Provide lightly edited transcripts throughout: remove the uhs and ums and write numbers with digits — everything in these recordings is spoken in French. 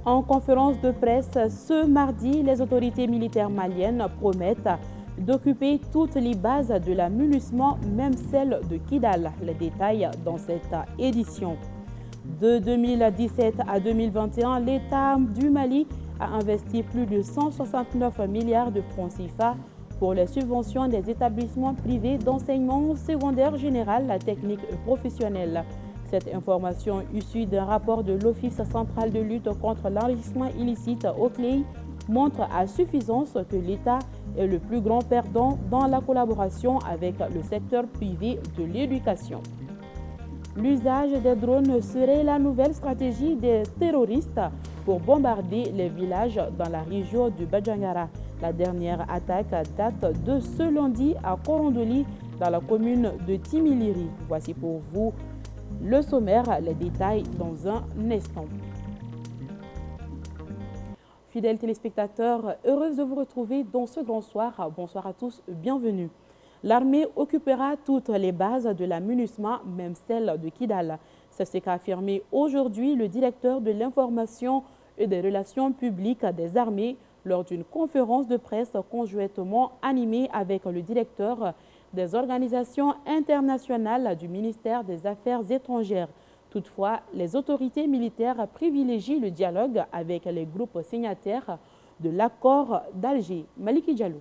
En conférence de presse ce mardi, les autorités militaires maliennes promettent d'occuper toutes les bases de la MINUSMA, même celle de Kidal. Les détails dans cette édition. De 2017 à 2021, l'État du Mali a investi plus de 169 milliards de francs CFA pour les subventions des établissements privés d'enseignement secondaire général, technique et professionnel. Cette information issue d'un rapport de l'Office central de lutte contre l'enrichissement illicite au CLEI montre à suffisance que l'État est le plus grand perdant dans la collaboration avec le secteur privé de l'éducation. L'usage des drones serait la nouvelle stratégie des terroristes pour bombarder les villages dans la région du Badjangara. La dernière attaque date de ce lundi à Korondoli, dans la commune de Timiliri. Voici pour vous le sommaire, les détails dans un instant. Fidèles téléspectateurs, heureuse de vous retrouver dans ce grand soir. Bonsoir à tous, bienvenue. L'armée occupera toutes les bases de la MINUSMA, même celle de Kidal. C'est ce qu'a affirmé aujourd'hui le directeur de l'information et des relations publiques des armées lors d'une conférence de presse conjointement animée avec le directeur des organisations internationales du ministère des Affaires étrangères. Toutefois, les autorités militaires privilégient le dialogue avec les groupes signataires de l'accord d'Alger. Maliki Diallo.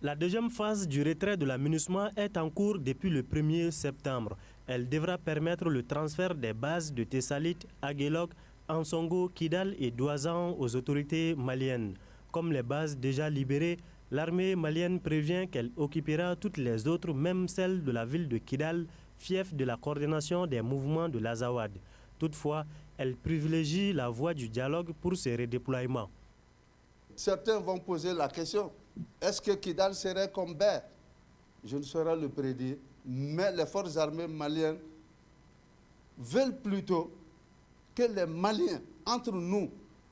La deuxième phase du retrait de la MINUSMA est en cours depuis le 1er septembre. Elle devra permettre le transfert des bases de Tessalit, Aguelok, Ansongo, Kidal et Douazan aux autorités maliennes. Comme les bases déjà libérées, l'armée malienne prévient qu'elle occupera toutes les autres, même celles de la ville de Kidal, fief de la coordination des mouvements de l'Azawad. Toutefois, elle privilégie la voie du dialogue pour ces redéploiements. Certains vont poser la question, est-ce que Kidal serait comme Ber? Je ne saurais le prédire, mais les forces armées maliennes veulent plutôt que les Maliens, entre nous,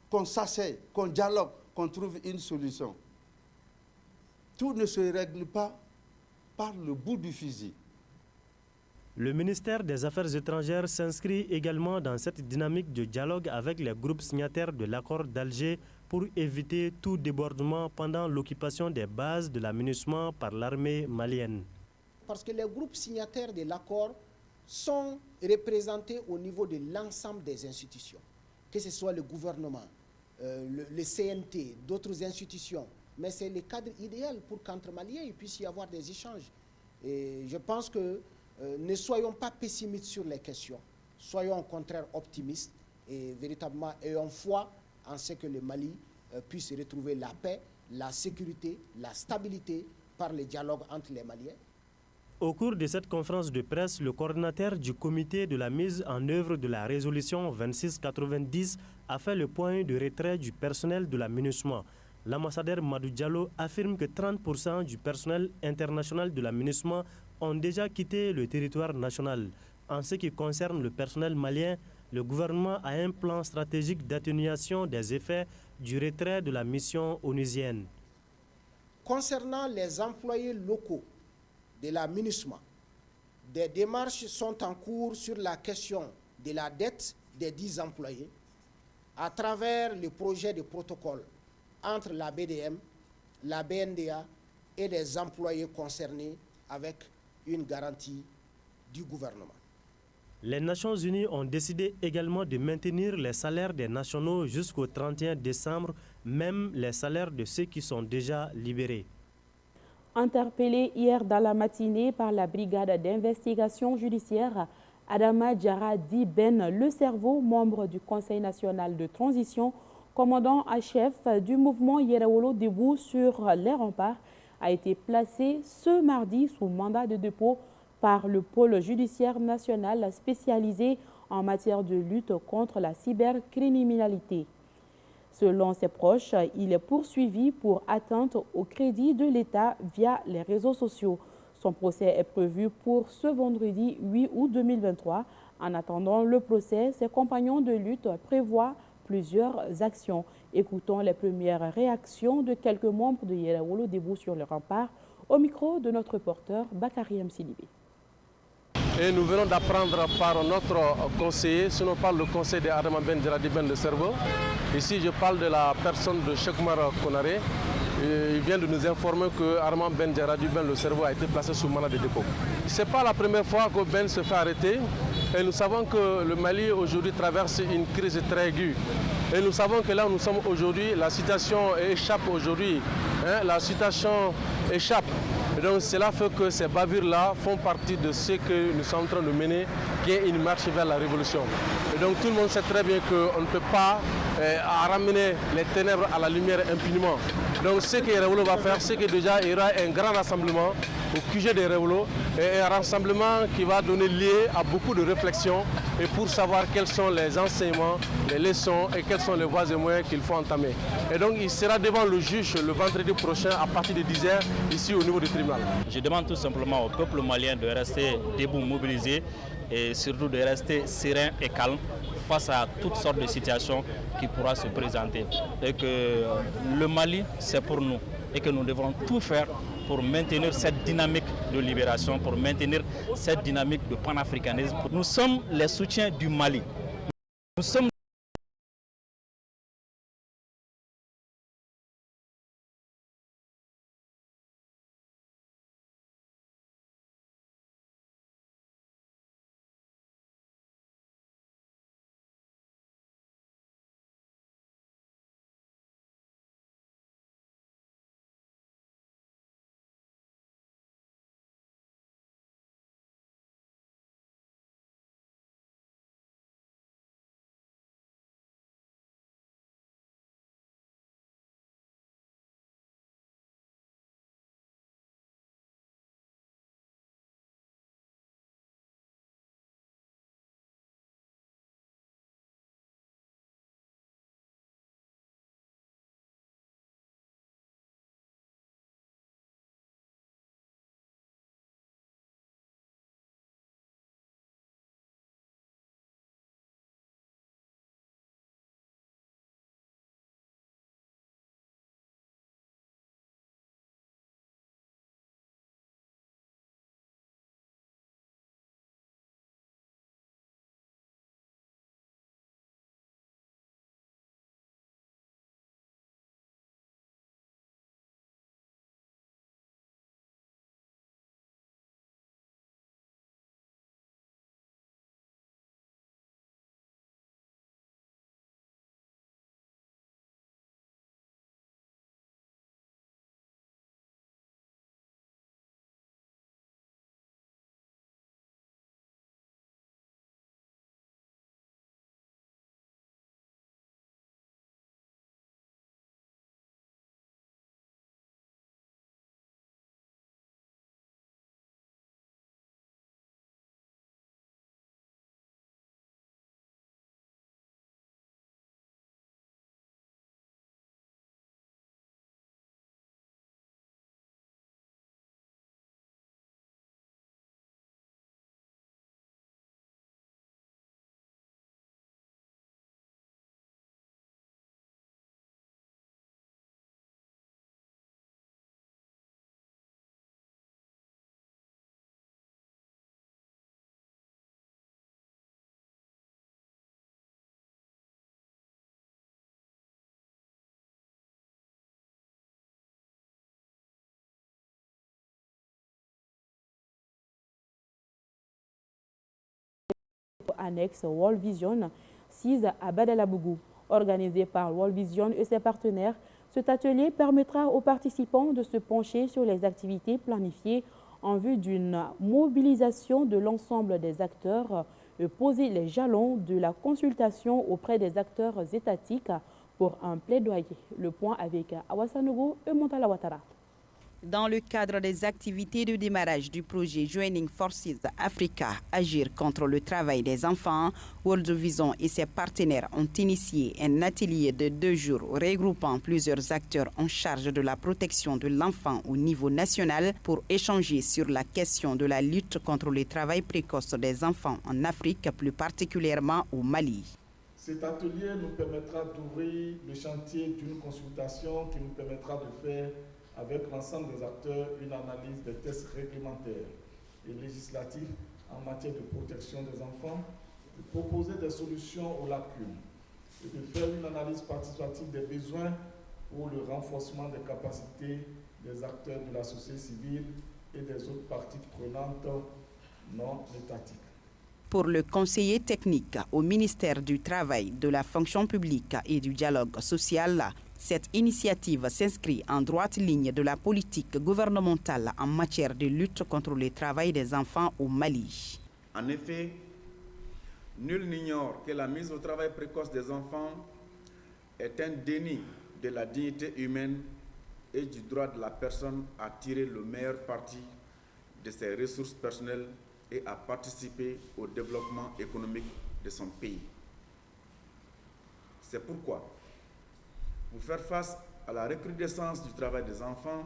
qu'on s'asseye, qu'on dialogue, qu'on trouve une solution. Tout ne se règle pas par le bout du fusil. Le ministère des Affaires étrangères s'inscrit également dans cette dynamique de dialogue avec les groupes signataires de l'accord d'Alger pour éviter tout débordement pendant l'occupation des bases de la MINUSMA par l'armée malienne. Parce que les groupes signataires de l'accord sont représentés au niveau de l'ensemble des institutions, que ce soit le gouvernement, le CNT, d'autres institutions. Mais c'est le cadre idéal pour qu'entre Maliens, il puisse y avoir des échanges. Et je pense que ne soyons pas pessimistes sur les questions, soyons au contraire optimistes et véritablement ayons foi en ce que le Mali puisse retrouver la paix, la sécurité, la stabilité par le dialogue entre les Maliens. Au cours de cette conférence de presse, le coordinateur du comité de la mise en œuvre de la résolution 2690 a fait le point de retrait du personnel de la MINUSMA. L'ambassadeur Madou Diallo affirme que 30% du personnel international de la MINUSMA ont déjà quitté le territoire national. En ce qui concerne le personnel malien, le gouvernement a un plan stratégique d'atténuation des effets du retrait de la mission onusienne. Concernant les employés locaux de la MINUSMA, des démarches sont en cours sur la question de la dette des 10 employés à travers le projet de protocole entre la BDM, la BNDA et les employés concernés avec une garantie du gouvernement. Les Nations Unies ont décidé également de maintenir les salaires des nationaux jusqu'au 31 décembre, même les salaires de ceux qui sont déjà libérés. Interpellé hier dans la matinée par la brigade d'investigation judiciaire, Adama Diarra Di Ben, le cerveau, membre du Conseil national de transition, commandant en chef du mouvement Yerawolo debout sur les remparts, a été placé ce mardi sous mandat de dépôt par le pôle judiciaire national spécialisé en matière de lutte contre la cybercriminalité. Selon ses proches, il est poursuivi pour atteinte au crédit de l'État via les réseaux sociaux. Son procès est prévu pour ce vendredi 8 août 2023. En attendant le procès, ses compagnons de lutte prévoient plusieurs actions. Écoutons les premières réactions de quelques membres de Yerawolo debout sur le rempart au micro de notre reporter Bakary M. Sidibé. Et nous venons d'apprendre par notre conseiller, sinon par le conseil d'Adama Ben Djeradi Ben le cerveau. Ici, je parle de la personne de Cheikh Oumar Konaré. Il vient de nous informer que Armand Ben Djeradi Ben le cerveau a été placé sous mandat de dépôt. Ce n'est pas la première fois que Ben se fait arrêter. Et nous savons que le Mali aujourd'hui traverse une crise très aiguë. Et nous savons que là où nous sommes aujourd'hui, la situation échappe aujourd'hui. La situation échappe. Et donc cela fait que ces bavures-là font partie de ce que nous sommes en train de mener, qui est une marche vers la révolution. Et donc tout le monde sait très bien qu'on ne peut pas ramener les ténèbres à la lumière impunément. Donc ce que Révolo va faire, c'est que déjà il y aura un grand rassemblement au QG des Révolo, et un rassemblement qui va donner lieu à beaucoup de réflexions et pour savoir quels sont les enseignements, les leçons et quels sont les voies et moyens qu'il faut entamer. Et donc il sera devant le juge le vendredi prochain à partir de 10 h ici au niveau du tribunal. Je demande tout simplement au peuple malien de rester debout, mobilisé et surtout de rester serein et calme face à toutes sortes de situations qui pourraient se présenter. Et que le Mali, c'est pour nous et que nous devrons tout faire pour maintenir cette dynamique de libération, pour maintenir cette dynamique de panafricanisme. Nous sommes les soutiens du Mali. Nous sommes annexe World Vision 6 à Badalabougou. Organisé par World Vision et ses partenaires, cet atelier permettra aux participants de se pencher sur les activités planifiées en vue d'une mobilisation de l'ensemble des acteurs et poser les jalons de la consultation auprès des acteurs étatiques pour un plaidoyer. Le point avec Awasanogo et Montala Ouattara. Dans le cadre des activités de démarrage du projet Joining Forces Africa, Agir contre le travail des enfants, World Vision et ses partenaires ont initié un atelier de 2 jours regroupant plusieurs acteurs en charge de la protection de l'enfant au niveau national pour échanger sur la question de la lutte contre le travail précoce des enfants en Afrique, plus particulièrement au Mali. Cet atelier nous permettra d'ouvrir le chantier d'une consultation qui nous permettra de faire avec l'ensemble des acteurs une analyse des textes réglementaires et législatifs en matière de protection des enfants, de proposer des solutions aux lacunes et de faire une analyse participative des besoins pour le renforcement des capacités des acteurs de la société civile et des autres parties prenantes non étatiques. Pour le conseiller technique au ministère du Travail, de la fonction publique et du dialogue social, cette initiative s'inscrit en droite ligne de la politique gouvernementale en matière de lutte contre le travail des enfants au Mali. En effet, nul n'ignore que la mise au travail précoce des enfants est un déni de la dignité humaine et du droit de la personne à tirer le meilleur parti de ses ressources personnelles et à participer au développement économique de son pays. C'est pourquoi, pour faire face à la recrudescence du travail des enfants,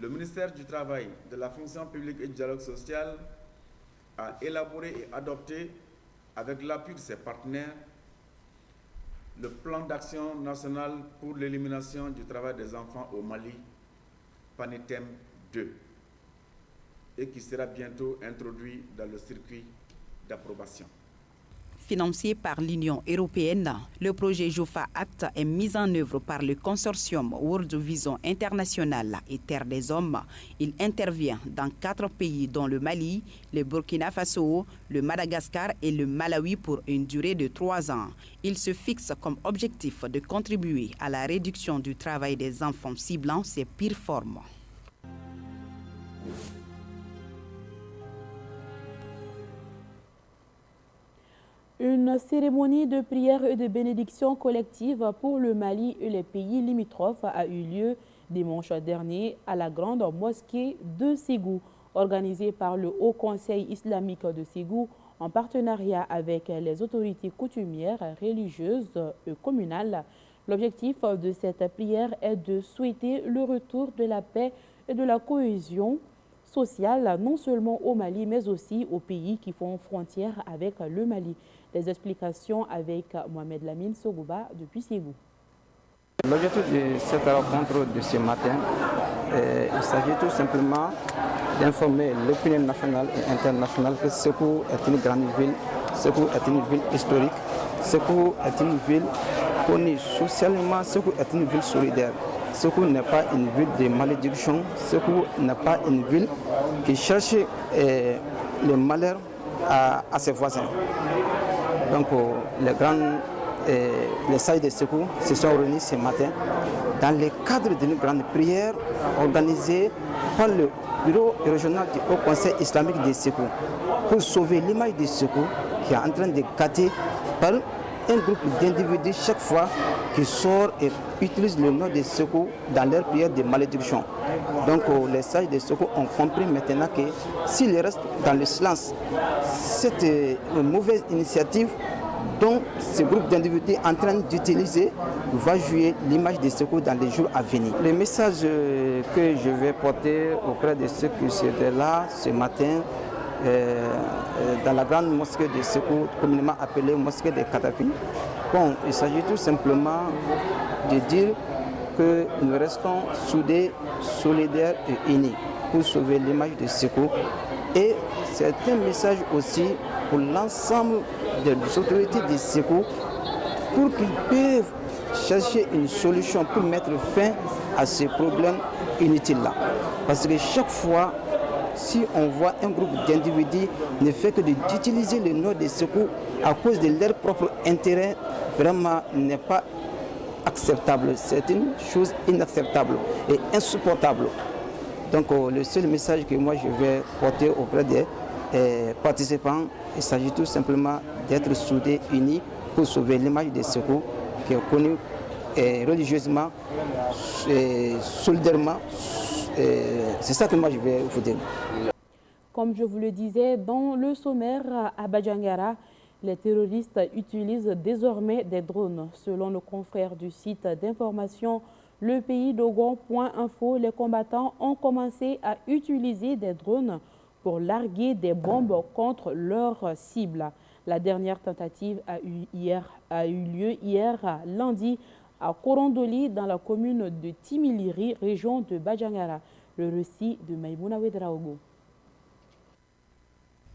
le ministère du Travail, de la fonction publique et du dialogue social a élaboré et adopté, avec l'appui de ses partenaires, le plan d'action national pour l'élimination du travail des enfants au Mali, PANETEM 2, et qui sera bientôt introduit dans le circuit d'approbation. Financé par l'Union européenne, le projet JOFA Act est mis en œuvre par le consortium World Vision International et Terre des Hommes. Il intervient dans 4 pays dont le Mali, le Burkina Faso, le Madagascar et le Malawi pour une durée de 3 ans. Il se fixe comme objectif de contribuer à la réduction du travail des enfants ciblant ses pires formes. Une cérémonie de prière et de bénédiction collective pour le Mali et les pays limitrophes a eu lieu dimanche dernier à la grande mosquée de Ségou, organisée par le Haut Conseil islamique de Ségou en partenariat avec les autorités coutumières, religieuses et communales. L'objectif de cette prière est de souhaiter le retour de la paix et de la cohésion sociale, non seulement au Mali, mais aussi aux pays qui font frontière avec le Mali. Les explications avec Mohamed Lamine Sogouba depuis Ségou. L'objectif de cette rencontre de ce matin, il s'agit tout simplement d'informer l'opinion nationale et internationale que Ségou est une grande ville, Ségou est une ville historique, Ségou est une ville connue socialement, Ségou est une ville solidaire. Ségou n'est pas une ville de malédiction, Ségou n'est pas une ville qui cherche le malheur à ses voisins. Donc les sages de Ségou se sont réunis ce matin dans le cadre d'une grande prière organisée par le bureau régional du Haut Conseil islamique de Ségou pour sauver l'image de Ségou qui est en train de gâter par un groupe d'individus chaque fois qui sort et utilise le nom de Ségou dans leur prière de malédiction. Donc les sages de Ségou ont compris maintenant que s'ils restent dans le silence, cette mauvaise initiative dont ce groupe d'individus est en train d'utiliser va jouer l'image de Ségou dans les jours à venir. Le message que je vais porter auprès de ceux qui étaient là ce matin dans la grande mosquée de Ségou, communément appelée mosquée de Katafi, bon, il s'agit tout simplement de dire que nous restons soudés, solidaires et unis pour sauver l'image de Ségou. Et c'est un message aussi pour l'ensemble des autorités de Ségou pour qu'ils peuvent chercher une solution pour mettre fin à ces problèmes inutiles-là. Parce que chaque fois, si on voit un groupe d'individus ne fait que d'utiliser le nom de Ségou à cause de leur propre intérêt, vraiment n'est pas acceptable. C'est une chose inacceptable et insupportable. Donc le seul message que moi je vais porter auprès des participants, il s'agit tout simplement d'être soudés, unis pour sauver l'image de Ségou qui est connue religieusement, solidairement. C'est ça que moi je vais vous dire. Comme je vous le disais, dans le sommaire à Badjangara, les terroristes utilisent désormais des drones. Selon nos confrères du site d'information lepaysdogon.info, les combattants ont commencé à utiliser des drones pour larguer des bombes contre leurs cibles. La dernière tentative a eu lieu hier lundi à Korondoli, dans la commune de Timiliri, région de Badjangara. Le récit de Maïmouna Ouedraogo.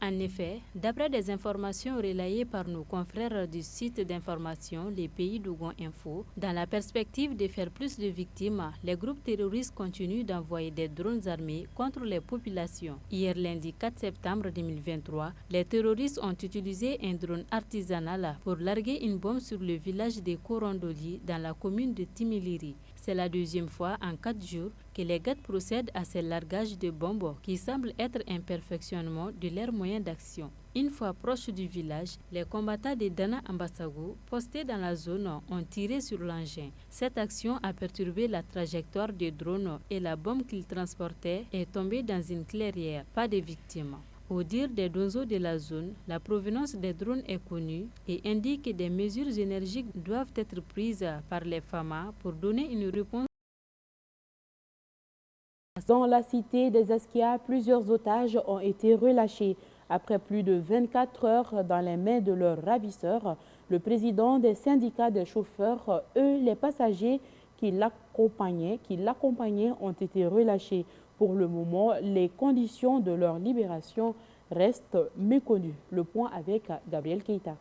En effet, d'après des informations relayées par nos confrères du site d'information Les Pays Dougon Info, dans la perspective de faire plus de victimes, les groupes terroristes continuent d'envoyer des drones armés contre les populations. Hier lundi 4 septembre 2023, les terroristes ont utilisé un drone artisanal pour larguer une bombe sur le village de Korondoli dans la commune de Timiliri. C'est la deuxième fois en 4 jours que les GAD procèdent à ces largages de bombes qui semblent être un perfectionnement de leurs moyens d'action. Une fois proches du village, les combattants de Dana Ambassago, postés dans la zone, ont tiré sur l'engin. Cette action a perturbé la trajectoire des drones et la bombe qu'ils transportaient est tombée dans une clairière. Pas de victimes. Au dire des donzos de la zone, la provenance des drones est connue et indique que des mesures énergiques doivent être prises par les FAMA pour donner une réponse. Dans la cité des Askia, plusieurs otages ont été relâchés. Après plus de 24 heures dans les mains de leurs ravisseurs, le président des syndicats des chauffeurs, les passagers qui l'accompagnaient ont été relâchés. Pour le moment, les conditions de leur libération restent méconnues. Le point avec Gabriel Keita.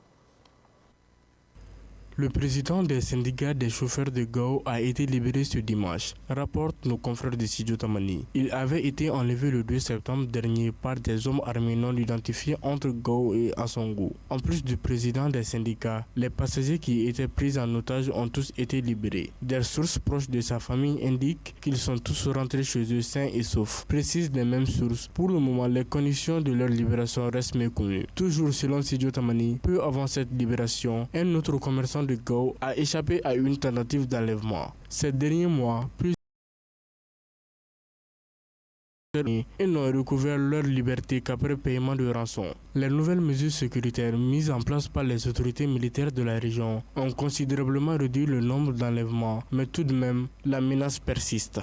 Le président des syndicats des chauffeurs de Gao a été libéré ce dimanche, rapportent nos confrères de Studio Tamani. Il avait été enlevé le 2 septembre dernier par des hommes armés non identifiés entre Gao et Asongo. En plus du président des syndicats, les passagers qui étaient pris en otage ont tous été libérés. Des sources proches de sa famille indiquent qu'ils sont tous rentrés chez eux sains et saufs. Précisent les mêmes sources. Pour le moment, les conditions de leur libération restent méconnues. Toujours selon Studio Tamani, peu avant cette libération, un autre commerçant de Gao a échappé à une tentative d'enlèvement. Ces derniers mois, plusieurs n'ont recouvert leur liberté qu'après paiement de rançon. Les nouvelles mesures sécuritaires mises en place par les autorités militaires de la région ont considérablement réduit le nombre d'enlèvements, mais tout de même, la menace persiste.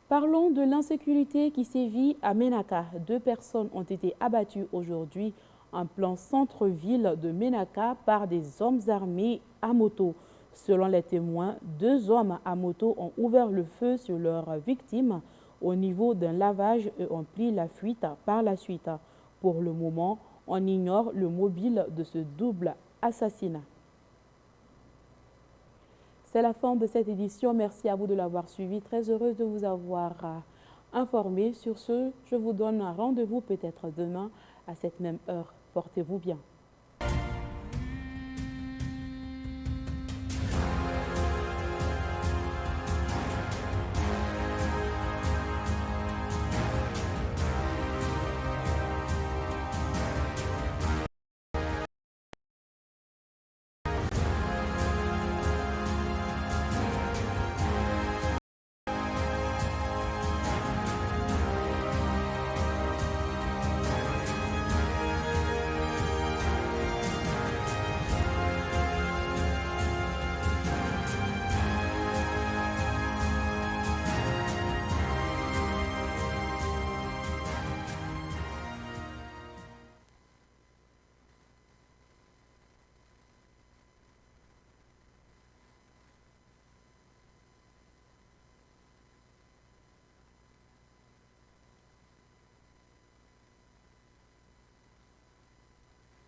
Parlons de l'insécurité qui sévit à Ménaka. 2 personnes ont été abattues aujourd'hui en plein centre-ville de Ménaka par des hommes armés à moto. Selon les témoins, 2 hommes à moto ont ouvert le feu sur leurs victimes au niveau d'un lavage et ont pris la fuite par la suite. Pour le moment, on ignore le mobile de ce double assassinat. C'est la fin de cette édition. Merci à vous de l'avoir suivi. Très heureuse de vous avoir informé. Sur ce, je vous donne un rendez-vous peut-être demain à cette même heure. Portez-vous bien.